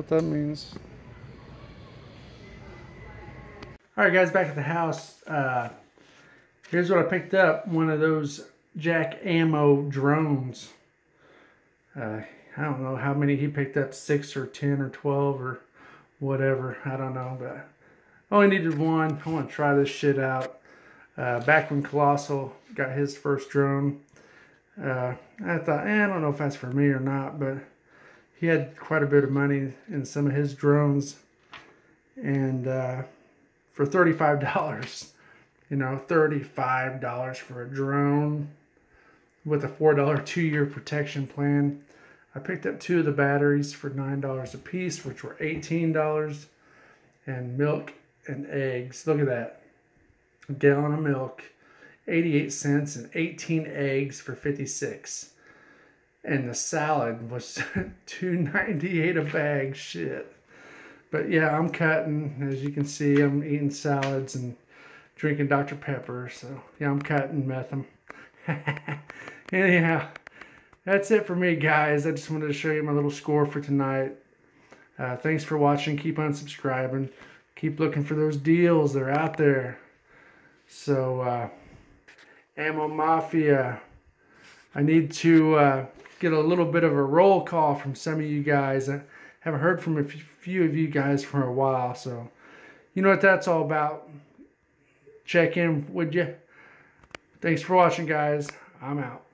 what that means. Alright guys, back at the house. Here's what I picked up. One of those Jack Ammo drones. I don't know how many he picked up, 6 or 10 or 12 or whatever. I don't know, but I only needed one. I want to try this shit out. Back when Colossal got his first drone, I thought, I don't know if that's for me or not, but he had quite a bit of money in some of his drones. And for $35, you know, $35 for a drone with a $4 2-year protection plan. I picked up 2 of the batteries for $9 a piece, which were $18. And milk and eggs. Look at that. A gallon of milk, 88 cents, and 18 eggs for 56. And the salad was $2.98 a bag. Shit. But yeah, I'm cutting. As you can see, I'm eating salads and drinking Dr. Pepper. So yeah, I'm cutting meth. Anyhow, that's it for me, guys. I just wanted to show you my little score for tonight. Thanks for watching. Keep on subscribing. Keep looking for those deals. They're out there. So, Ammo Mafia, I need to get a little bit of a roll call from some of you guys. I haven't heard from a few of you guys for a while. So, you know what that's all about. Check in, would you? Thanks for watching, guys. I'm out.